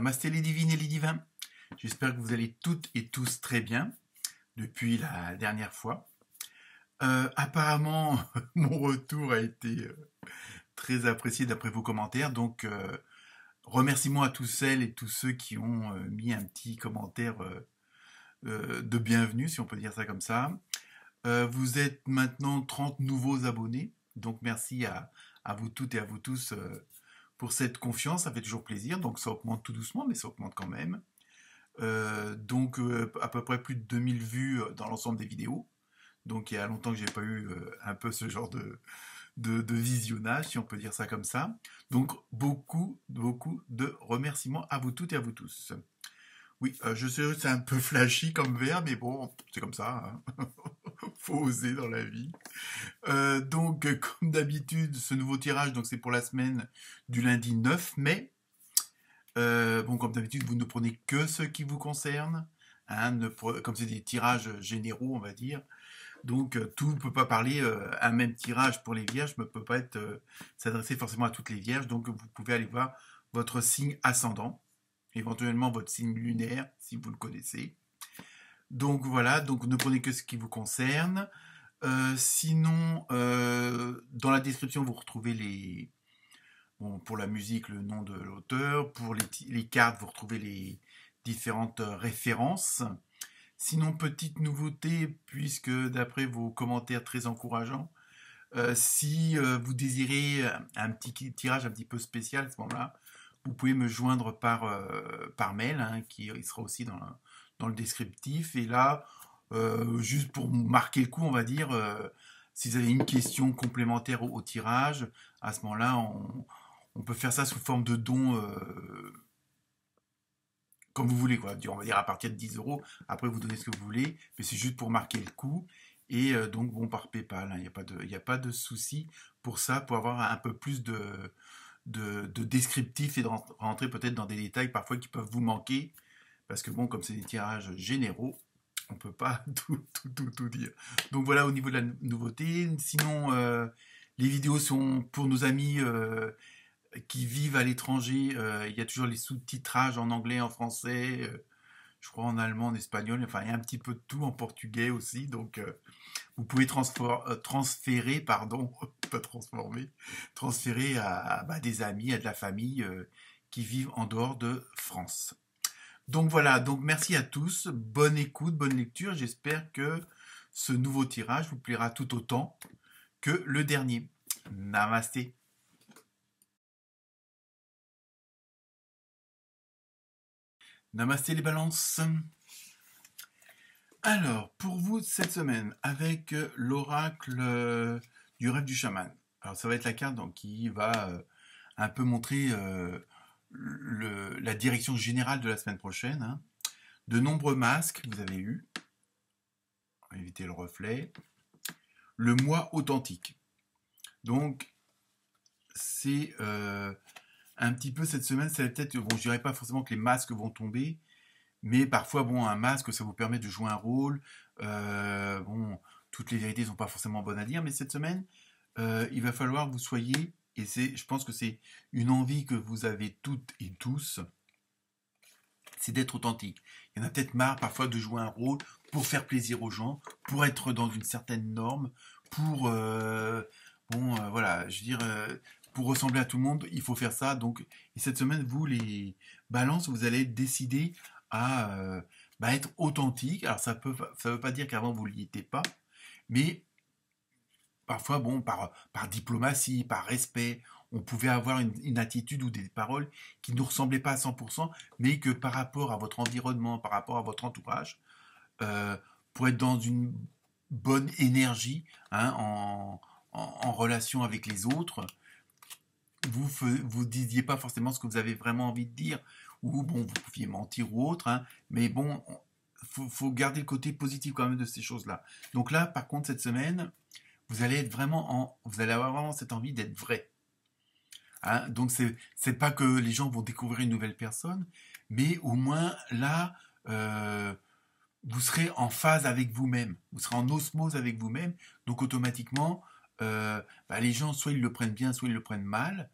Namasté les divines et les divins. J'espère que vous allez toutes et tous très bien depuis la dernière fois. Apparemment, mon retour a été très apprécié d'après vos commentaires. Donc, remerciements à tous celles et tous ceux qui ont mis un petit commentaire de bienvenue, si on peut dire ça comme ça. Vous êtes maintenant 30 nouveaux abonnés. Donc, merci à vous toutes et à vous tous pour cette confiance. Ça fait toujours plaisir. Donc, ça augmente tout doucement, mais ça augmente quand même. Donc, à peu près plus de 2000 vues dans l'ensemble des vidéos. Donc, il y a longtemps que j'ai pas eu un peu ce genre de visionnage, si on peut dire ça comme ça. Donc, beaucoup de remerciements à vous toutes et à vous tous. Oui, je sais, c'est un peu flashy comme verbe, mais bon, c'est comme ça, hein. Faut oser dans la vie. Donc, comme d'habitude, ce nouveau tirage, donc c'est pour la semaine du lundi 9 mai. Bon, comme d'habitude, vous ne prenez que ce qui vous concerne, hein, comme c'est des tirages généraux, on va dire. Donc, tout ne peut pas parler. Un même tirage pour les vierges ne peut pas s'adresser forcément à toutes les vierges. Donc, vous pouvez aller voir votre signe ascendant, éventuellement votre signe lunaire, si vous le connaissez. Donc, voilà. Donc, ne prenez que ce qui vous concerne. Sinon, dans la description, vous retrouvez bon, pour la musique, le nom de l'auteur. Pour les cartes, vous retrouvez les différentes références. Sinon, petite nouveauté, puisque d'après vos commentaires très encourageants, si vous désirez un petit tirage un petit peu spécial à ce moment-là, vous pouvez me joindre par mail, hein, il sera aussi dans le descriptif. Et là, juste pour marquer le coup, on va dire, si vous avez une question complémentaire au tirage, à ce moment-là, on peut faire ça sous forme de don, comme vous voulez, quoi. On va dire à partir de 10 euros. Après, vous donnez ce que vous voulez, mais c'est juste pour marquer le coup. Et donc, bon, par PayPal, hein, il n'y a pas de souci pour ça, pour avoir un peu plus de descriptif et de rentrer peut-être dans des détails parfois qui peuvent vous manquer. Parce que, bon, comme c'est des tirages généraux, on ne peut pas tout dire. Donc, voilà au niveau de la nouveauté. Sinon, les vidéos sont pour nos amis qui vivent à l'étranger. Il y a toujours les sous-titrages en anglais, en français, je crois en allemand, en espagnol. Enfin, il y a un petit peu de tout, en portugais aussi. Donc, vous pouvez transférer, pardon, pas transformer, transférer à des amis, à de la famille qui vivent en dehors de France. Donc voilà, donc merci à tous. Bonne écoute, bonne lecture. J'espère que ce nouveau tirage vous plaira tout autant que le dernier. Namasté. Namasté les balances. Alors, pour vous cette semaine, avec l'oracle du rêve du chaman. Alors, ça va être la carte donc, qui va un peu montrer la direction générale de la semaine prochaine. Hein. De nombreux masques que vous avez eus. On va éviter le reflet. Le moi authentique. Donc, c'est un petit peu cette semaine, ça va peut-être, bon, je dirais pas forcément que les masques vont tomber, mais parfois, bon, un masque, ça vous permet de jouer un rôle. Bon, toutes les vérités ne sont pas forcément bonnes à dire, mais cette semaine, il va falloir que vous soyez, et je pense que c'est une envie que vous avez toutes et tous, c'est d'être authentique. Il y en a peut-être marre parfois de jouer un rôle pour faire plaisir aux gens, pour être dans une certaine norme, pour, voilà, je veux dire, pour ressembler à tout le monde, il faut faire ça. Donc, et cette semaine, vous, les balances, vous allez décider à être authentique. Alors, ça veut pas dire qu'avant, vous ne l'étiez pas, mais parfois, bon, par diplomatie, par respect, on pouvait avoir une attitude ou des paroles qui ne nous ressemblaient pas à 100%, mais que par rapport à votre environnement, par rapport à votre entourage, euh, pour être dans une bonne énergie, hein, en relation avec les autres, vous disiez pas forcément ce que vous avez vraiment envie de dire, ou bon, vous pouviez mentir ou autre, hein, mais bon, faut garder le côté positif quand même de ces choses-là. Donc là, par contre, cette semaine, vous allez avoir vraiment cette envie d'être vrai. Hein, donc c'est pas que les gens vont découvrir une nouvelle personne, mais au moins là, vous serez en phase avec vous-même, vous serez en osmose avec vous-même, donc automatiquement, les gens soit ils le prennent bien, soit ils le prennent mal,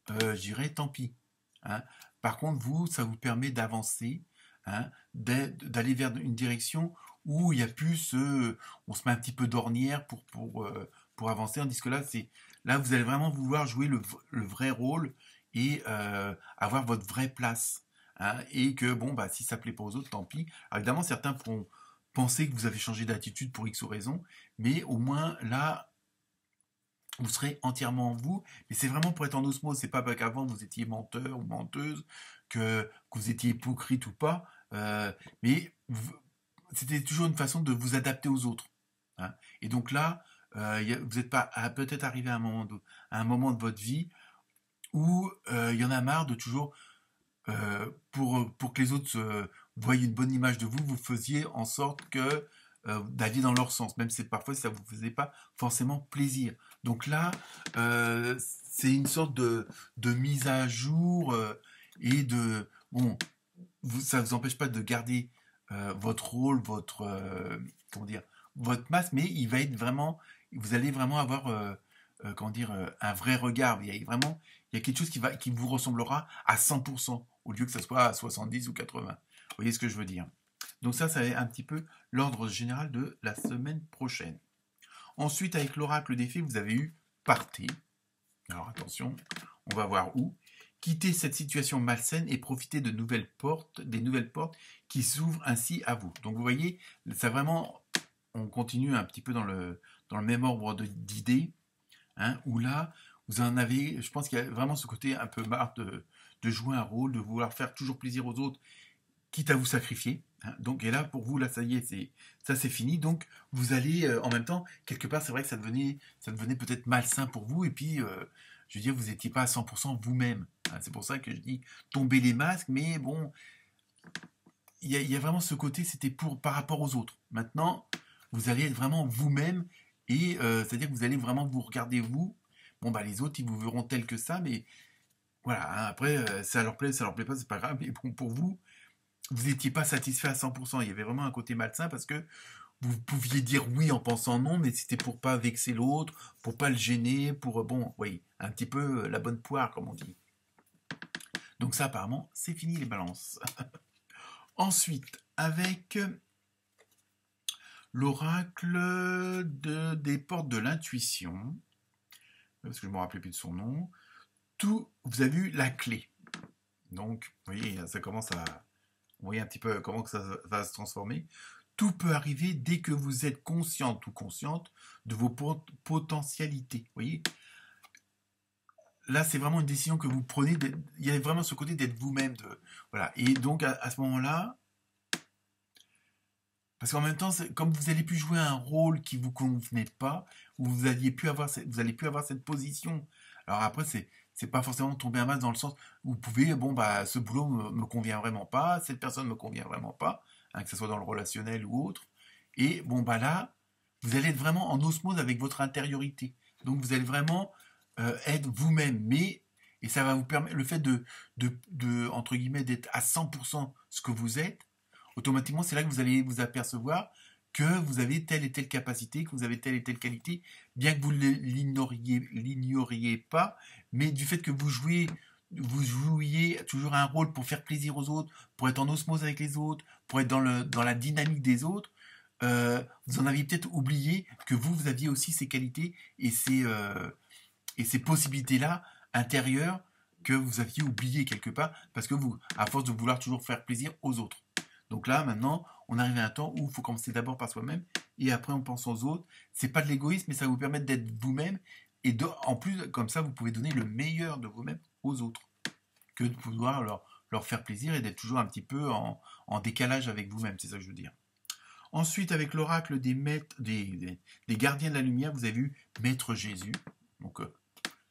je dirais tant pis. Hein. Par contre, vous, ça vous permet d'avancer, hein, d'aller vers une direction où il n'y a plus on se met un petit peu d'ornière pour avancer, tandis que là, vous allez vraiment vouloir jouer le vrai rôle et avoir votre vraie place. Hein, et que, bon, bah, si ça plaît pas aux autres, tant pis. Alors, évidemment, certains pourront penser que vous avez changé d'attitude pour X ou raison, mais au moins, là, vous serez entièrement vous, mais c'est vraiment pour être en osmose, c'est pas parce qu'avant vous étiez menteur ou menteuse, que vous étiez hypocrite ou pas, mais c'était toujours une façon de vous adapter aux autres. Hein. Et donc là, vous n'êtes pas peut-être arrivé à un moment de votre vie où il y en a marre de toujours, pour que les autres voient une bonne image de vous, vous faisiez en sorte que d'aller dans leur sens, même si parfois ça ne vous faisait pas forcément plaisir. Donc là, c'est une sorte de mise à jour et de... Bon, ça ne vous empêche pas de garder votre rôle, comment dire, votre masque, mais il va être vraiment... Vous allez vraiment avoir comment dire, un vrai regard. Il y a quelque chose qui vous ressemblera à 100%, au lieu que ça soit à 70 ou 80. Vous voyez ce que je veux dire? Donc ça va être un petit peu l'ordre général de la semaine prochaine. Ensuite, avec l'oracle des fées, vous avez eu partez. Alors attention, on va voir où. Quittez cette situation malsaine et profitez des nouvelles portes qui s'ouvrent ainsi à vous. Donc vous voyez, ça vraiment, on continue un petit peu dans le même ordre d'idées, hein, où là, vous en avez, je pense qu'il y a vraiment ce côté un peu marre de jouer un rôle, de vouloir faire toujours plaisir aux autres, quitte à vous sacrifier. Hein. Donc, et là, pour vous, là, ça y est, ça c'est fini. Donc, vous allez, en même temps, quelque part, c'est vrai que ça devenait peut-être malsain pour vous. Et puis, je veux dire, vous n'étiez pas à 100% vous-même. Hein. C'est pour ça que je dis tomber les masques. Mais bon, il y a vraiment ce côté, c'était par rapport aux autres. Maintenant, vous allez être vraiment vous-même. Et c'est-à-dire que vous allez vraiment vous regarder vous. Bon, bah, les autres, ils vous verront tel que ça. Mais voilà, hein, après, ça leur plaît pas, c'est pas grave. Mais bon, pour vous, vous n'étiez pas satisfait à 100%. Il y avait vraiment un côté malsain parce que vous pouviez dire oui en pensant non, mais c'était pour pas vexer l'autre, pour pas le gêner, pour, bon, oui, un petit peu la bonne poire, comme on dit. Donc ça, apparemment, c'est fini les balances. Ensuite, avec l'oracle des portes de l'intuition, parce que je ne me rappelais plus de son nom, vous avez eu la clé. Donc, vous voyez, ça commence à... Vous voyez un petit peu comment que ça va se transformer. Tout peut arriver dès que vous êtes consciente ou consciente de vos potentialités. Vous voyez, là, c'est vraiment une décision que vous prenez. Il y a vraiment ce côté d'être vous-même. Voilà. Et donc, à ce moment-là, parce qu'en même temps, comme vous n'allez plus jouer un rôle qui ne vous convenait pas, vous n'allez plus avoir cette position. Alors après, c'est pas forcément tomber un masque dans le sens où vous pouvez, bon, bah, ce boulot me convient vraiment pas, cette personne me convient vraiment pas, hein, que ce soit dans le relationnel ou autre. Et bon, bah là, vous allez être vraiment en osmose avec votre intériorité. Donc vous allez vraiment être vous-même. Et ça va vous permettre, le fait entre guillemets, d'être à 100% ce que vous êtes, automatiquement, c'est là que vous allez vous apercevoir que vous avez telle et telle capacité, que vous avez telle et telle qualité, bien que vous ne l'ignoriez pas, mais du fait que vous jouiez toujours un rôle pour faire plaisir aux autres, pour être en osmose avec les autres, pour être dans la dynamique des autres, vous en aviez peut-être oublié que vous aviez aussi ces qualités et ces possibilités-là intérieures que vous aviez oubliées quelque part, parce que vous, à force de vouloir toujours faire plaisir aux autres. Donc là, maintenant, on arrive à un temps où il faut commencer d'abord par soi-même et après on pense aux autres. C'est pas de l'égoïsme, mais ça va vous permettre d'être vous-même et en plus, comme ça, vous pouvez donner le meilleur de vous-même aux autres que de pouvoir leur faire plaisir et d'être toujours un petit peu en décalage avec vous-même. C'est ça que je veux dire. Ensuite, avec l'oracle des gardiens de la lumière, vous avez vu Maître Jésus. Donc,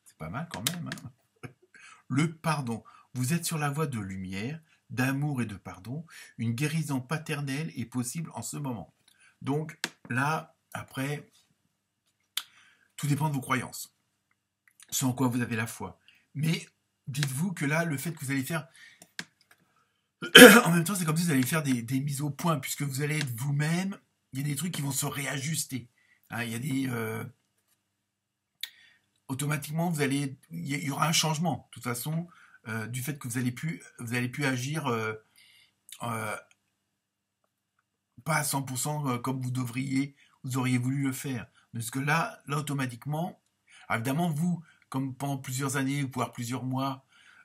c'est pas mal quand même. Hein. Le pardon. Vous êtes sur la voie de lumière, d'amour et de pardon. Une guérison paternelle est possible en ce moment. Donc, là, après, tout dépend de vos croyances. Ce en quoi vous avez la foi. Mais dites-vous que là, le fait que vous allez faire... en même temps, c'est comme si vous allez faire des mises au point, puisque vous allez être vous-même. Il y a des trucs qui vont se réajuster. Hein, il y a des... automatiquement, il y aura un changement. De toute façon, du fait que vous allez plus agir euh, pas à 100% comme vous auriez voulu le faire. Parce que là automatiquement, alors évidemment, vous, comme pendant plusieurs années, voire plusieurs mois,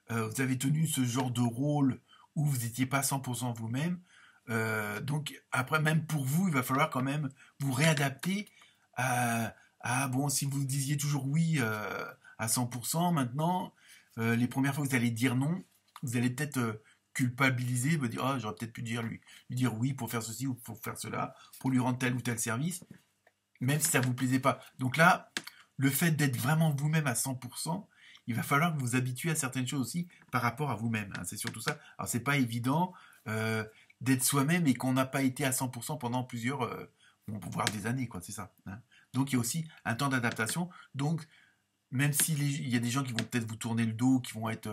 vous avez tenu ce genre de rôle où vous n'étiez pas 100% vous-même. Donc après, même pour vous, il va falloir quand même vous réadapter bon, si vous disiez toujours oui à 100%, maintenant, les premières fois que vous allez dire non, vous allez peut-être culpabiliser, vous dire, ah, j'aurais peut-être pu lui dire oui pour faire ceci ou pour faire cela, pour lui rendre tel ou tel service, même si ça ne vous plaisait pas. Donc là, le fait d'être vraiment vous-même à 100%, il va falloir que vous vous habituez à certaines choses aussi par rapport à vous-même, hein. C'est surtout ça. Alors c'est pas évident d'être soi-même et qu'on n'a pas été à 100% pendant plusieurs, voire des années, quoi, c'est ça, hein. Donc il y a aussi un temps d'adaptation. Donc même s'il y a des gens qui vont peut-être vous tourner le dos, qui vont être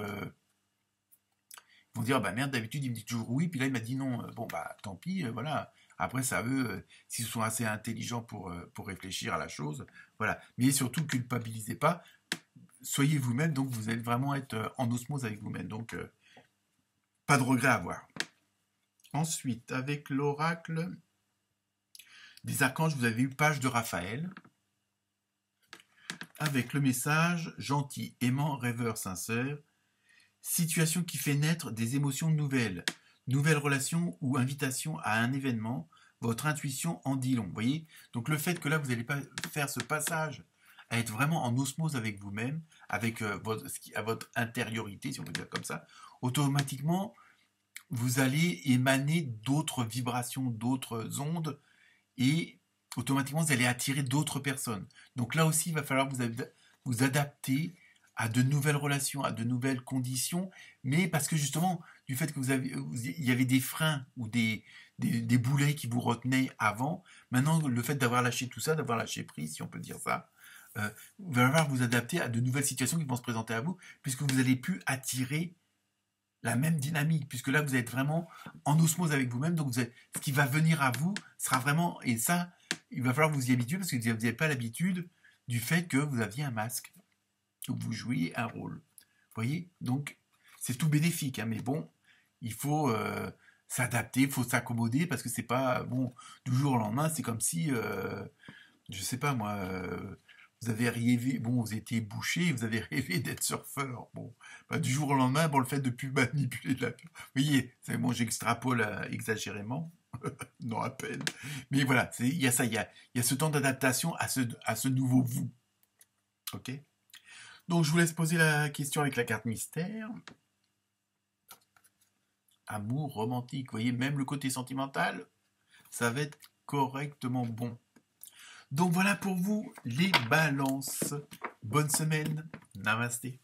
vont dire bah merde, d'habitude il me dit toujours oui, puis là il m'a dit non. Bon bah tant pis, voilà. Après ça eux, s'ils sont assez intelligents pour réfléchir à la chose, voilà. Mais surtout culpabilisez pas, soyez vous-même, donc vous allez vraiment être en osmose avec vous-même, donc pas de regret à avoir. Ensuite, avec l'oracle des archanges, vous avez eu page de Raphaël, avec le message gentil, aimant, rêveur, sincère, situation qui fait naître des émotions nouvelles, nouvelles relations ou invitation à un événement, votre intuition en dit long. Vous voyez? Donc le fait que là, vous n'allez pas faire ce passage à être vraiment en osmose avec vous-même, avec votre intériorité, si on peut dire comme ça, automatiquement, vous allez émaner d'autres vibrations, d'autres ondes, et automatiquement, vous allez attirer d'autres personnes. Donc là aussi, il va falloir vous adapter à de nouvelles relations, à de nouvelles conditions, mais parce que justement, du fait que il y avait des freins ou des boulets qui vous retenaient avant, maintenant, le fait d'avoir lâché tout ça, d'avoir lâché prise, si on peut dire ça, vous allez falloir vous adapter à de nouvelles situations qui vont se présenter à vous, puisque vous n'allez plus attirer la même dynamique, puisque là, vous êtes vraiment en osmose avec vous-même, donc ce qui va venir à vous sera vraiment, et ça, il va falloir vous y habituer, parce que vous n'avez pas l'habitude du fait que vous aviez un masque, que vous jouiez un rôle. Vous voyez? Donc, c'est tout bénéfique, hein, mais bon, il faut s'adapter, il faut s'accommoder, parce que c'est pas, bon, du jour au lendemain, c'est comme si, je sais pas moi, vous avez rêvé, bon, vous étiez bouché, vous avez rêvé d'être surfeur. Bon, bah, du jour au lendemain, bon, le fait de plus manipuler de la... Vous voyez, c'est bon, j'extrapole exagérément, non à peine. Mais voilà, il y a ça, il y a ce temps d'adaptation à ce nouveau vous. Ok? Donc, je vous laisse poser la question avec la carte mystère. Amour romantique, vous voyez, même le côté sentimental, ça va être correctement bon. Donc voilà pour vous les balances. Bonne semaine. Namasté.